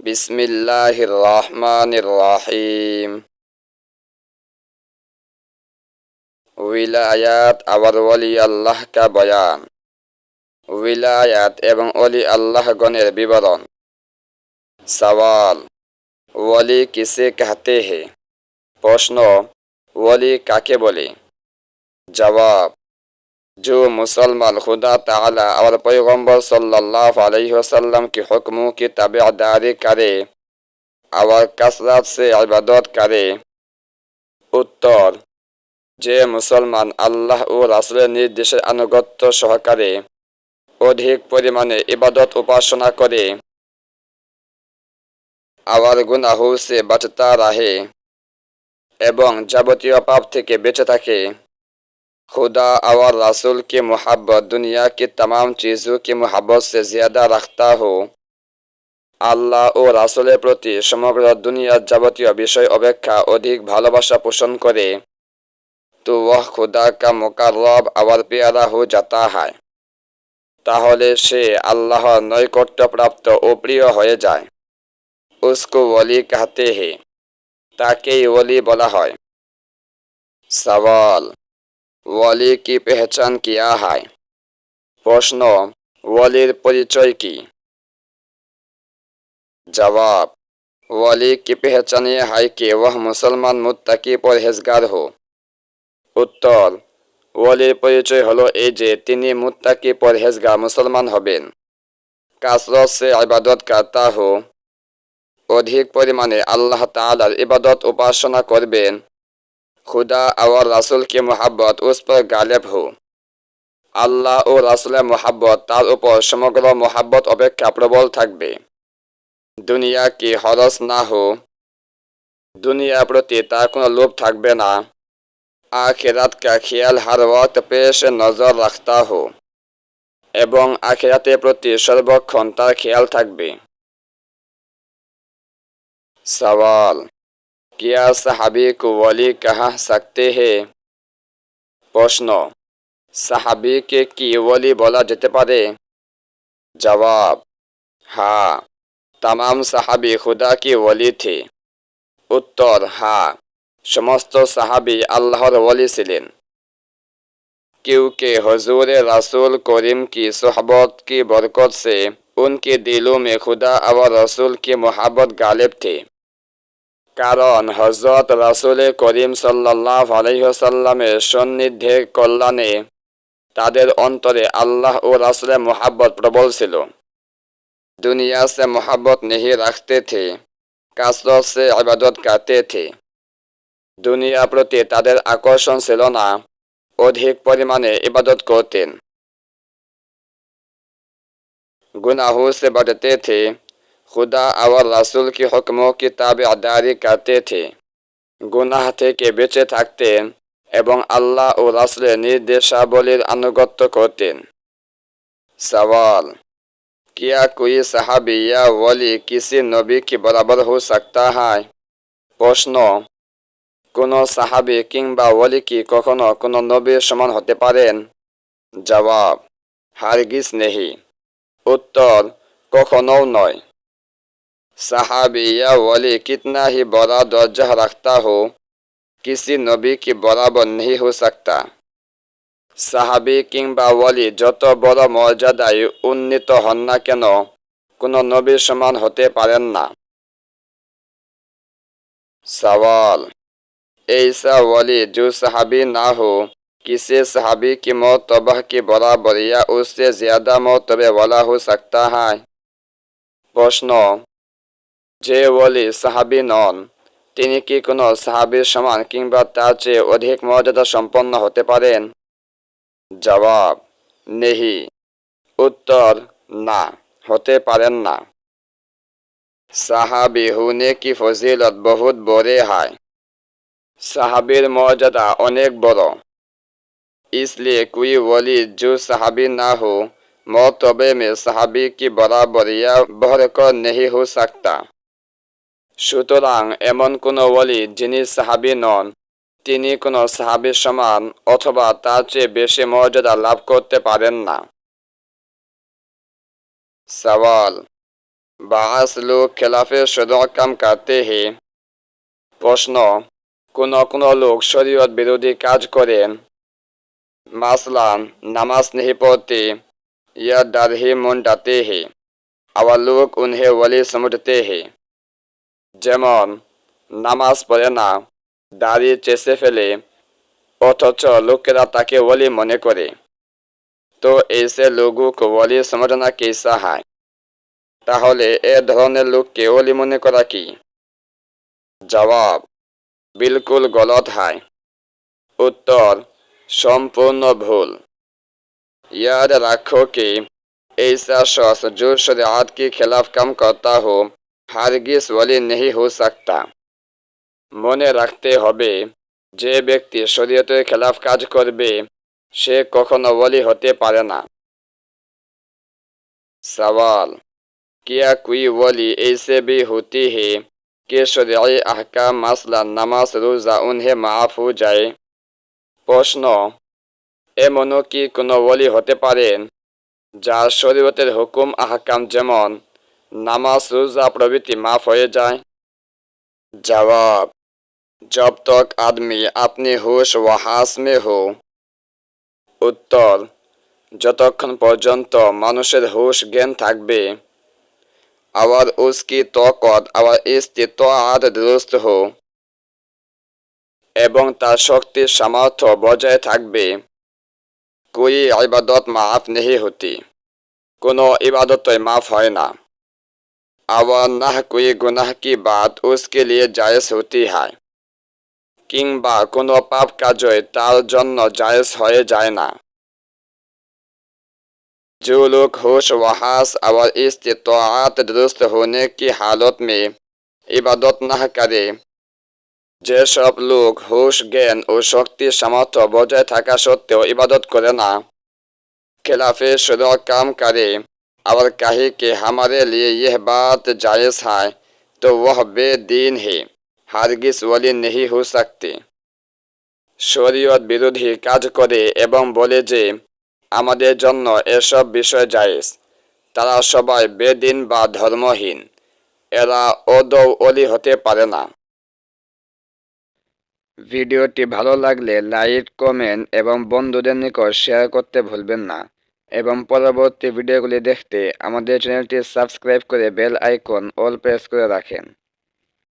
বিসমিল্লাহির রহমানির রহিম। উইলায়াত আবার ওলি আল্লাহ কা বয়ান। উইলায়াত এবং ওলি আল্লাহগণের বিবরণ। সওয়াল, ওলি কিসে कहते हैं? প্রশ্ন, ওলি কাকে বলে? जवाब, जो मुसलमान खुदा ताला और पैगम्बर सल्लल्लाहु अलैहि वसल्लम के हुक्मों की ताबेदारी करे और कसरत से इबादत करे। उत्तर, যে মুসলমান আল্লাহ ও রাসূলের নির্দেশের আনুগত্য সহকারে অধিক পরিমাণে ইবাদত উপাসনা করে আর গুনাহ से बचता रहे এবং যাবতীয় পাপ থেকে বেঁচে থাকে। खुदा और रसूल की मोहब्बत दुनिया की तमाम चीज़ों की मोहब्बत से ज़्यादा रखता हो। আল্লাহ ও রাসূলের প্রতি সমগ্র দুনিয়ার যাবতীয় বিষয় অপেক্ষা অধিক ভালোবাসা পোষণ করে, तो वह खुदा का मुकर्रब और प्यारा हो जाता है। তাহলে সে আল্লাহর নৈকট্যপ্রাপ্ত ও প্রিয় হয়ে যায়। उसको वली कहते हैं, তাকেই ওলি বলা হয়। सवाल, ওলি की पहचान क्या है? প্রশ্ন, ওলির পরিচয় কি? जवाब, वली की पहचान यह है कि वह मुसलमान मुत्तकी परहेजगार हो। उत्तर, ওলির পরিচয় হলো এই যে তিনি মুত্তাকি পরহেজগার মুসলমান হবেন। কাসরত সে ইবাদত করতা হো, অধিক পরিমাণে আল্লাহ তাআলার ইবাদত উপাসনা করবেন। खुदा और रसूल की मोहब्बत उस पर गालिब हो, আল্লাহ ও রাসূলের মোহাব্বত তার উপর সমগ্র মোহাব্বত অপেক্ষা প্রবল থাকবে। দুনিয়া কি হরস না হো, দুনিয়ার প্রতি তার কোনো লোভ থাকবে না। आखिरत का ख्याल हर वक्त पेश नजर रखता हो, এবং আখিরাতের প্রতি সর্বক্ষণ তার খেয়াল থাকবে। सवाल, क्या सहाबी को वली कह सकते हैं? প্রশ্ন, সাহাবীকে কি ওলি বলা যেতে পারে? जवाब, हाँ, तमाम সাহাবী खुदा की वली थे। उत्तर, हाँ, समस्त সাহাবী আল্লাহর ওলি ছিলেন। क्योंकि हुजूर रसूल करीम की सोहबत की बरकत से उनके दिलों में खुदा और रसूल की मोहब्बत गालिब थे। কারণ হযরত রাসূল করিম সাল্লাল্লাহু আলাইহি ওয়াসাল্লামের সান্নিধ্যের কল্যাণে তাদের অন্তরে আল্লাহ ও রাসূলের मोहब्बत प्रबल ছিল। दुनिया से मोहब्बत नहीं रखते थे, कसरत से इबादत करते थे। দুনিয়ার প্রতি তাদের আকর্ষণ ছিল না, অধিক পরিমাণে ইবাদত করতেন। गुनाहों से बचते थे, खुदा और रसूल के हुक्मों की ताबेदारी करते थे। गुनाह থেকে বেঁচে থাকতেন এবং আল্লাহ ও রাসূলের নির্দেশাবলীর আনুগত্য করতেন। सवाल, क्या कोई सहाबी या वली किसी नबी के बराबर हो सकता है? প্রশ্ন, কোনো সাহাবী কিংবা ওলি কি কখনো কোনো নবীর সমান হতে পারেন? जवाब, হারগিজ নেহি। उत्तर, কখনোও নয়। साहाबी या वली कितना ही बड़ा दर्जा रखता हो, किसी नबी के बराबर नहीं हो सकता। সাহাবী কিংবা ওলি যত বড় মর্যাদায় উন্নীত হন না কেন, কোনো নবীর সমান হতে পারেন না। सवाल, ऐसा वली जो सहाबी ना हो किसी सहाबी की मर्तबा के बराबर या उससे ज्यादा मर्तबे वाला हो सकता है? প্রশ্ন, যে ওলি সাহাবী নন তিনি কি কোনো সাহাবীর সমান কিংবা তার চেয়ে অধিক মর্যাদা সম্পন্ন হতে পারেন? जवाब, नहीं। उत्तर, না, হতে পারেন না। সাহাবী होने की फजीलत बहुत बड़े है, সাহাবীর মর্যাদা অনেক বড়। इसलिए कोई वली जो सहाबी ना हो मर्तबे में सहाबी की बराबर या बढ़कर नहीं हो सकता। সুতরাং এমন কোন ওলি যিনি সাহাবী নন তিনি কোন সাহাবীর সমান অথবা তার চেয়ে বেশি মর্যাদা লাভ করতে পারেন না। सवाल, बास लोग खिलाफे शुरू काम करते हैं। প্রশ্ন, কোন কোন লোক শরীয়ত বিরোধী কাজ করেন, মাসলান नमाज नहीं पढ़ते या दाढ़ी मुंडाते हैं और लोग उन्हें वली समझते हैं। যেমন নামাজ পড়ে না, দাড়ি চেঁচে ফেলে, অথচ লোকেরা তাকে वली মনে করে। तो ऐसे लोगों को वली समझना कैसा है? তাহলে এ ধরনের লোককে वली মনে করা কি? জবাব, बिल्कुल गलत है। उत्तर, संपूर्ण भूल। याद रखो कि ऐसा शख्स जो शरीयत के खिलाफ काम करता हो হারগিজ ওয়ালি नहीं हो सकता। মনে রাখতে হবে, যে ব্যক্তি শরীয়তের খেলাফ কাজ করবে সে কখনো ওয়ালি হতে পারে না। सवाल, क्या कोई वली ऐसे भी होती है कि शरई अहकाम मसलन नमाज रोज़ा उन्हें माफ़ हो जाए? প্রশ্ন, এমনও কি কোনো ওয়ালি হতে পারেন যার শরীয়তের হুকুম আহকাম যেমন নামাজ রোজা প্রভৃতি মাফ হয়ে যায়? जवाब, जब तक आदमी अपने होश व हास में हो। उत्तर, যতক্ষণ পর্যন্ত মানুষের হুশ জ্ঞান থাকবে और उसकी तौकत और इस्तिताअत दुरुस्त हो এবং তার শক্তির সামর্থ্য বজায় থাকবে, कोई इबादत माफ नहीं होती, কোনো ইবাদতই মাফ হয় না। और न कोई गुनाह की बात उसके लिए जायज़ होती है, কিংবা কোনো পাপ কাজই তার জন্য জায়েজ হয়ে যায় না। जो लोग होश व हास और इस्तिताअत दुरुस्त होने की हालत में इबादत न करे, যেসব লোক হুশ জ্ঞান ও শক্তির সামর্থ্য বজায় থাকা সত্ত্বেও ইবাদত করে না, खिलाफे शुरू काम करे और कहे कि हमारे लिए यह बात जायज़ है, तो वह बेदीन है, হারগিজ ওয়ালি नहीं हो सकते। শরীয়ত বিরোধী কাজ করে এবং বলে যে আমাদের জন্য এসব বিষয় জায়েজ, তারা সবাই বেদিন বা ধর্মহীন, এরা আদৌ ওলি হতে পারে না। ভিডিওটি ভালো লাগলে লাইক, কমেন্ট এবং বন্ধুদের নিকট শেয়ার করতে ভুলবেন না এবং পরবর্তী ভিডিওগুলি দেখতে আমাদের চ্যানেলটি সাবস্ক্রাইব করে বেল আইকন অল প্রেস করে রাখেন।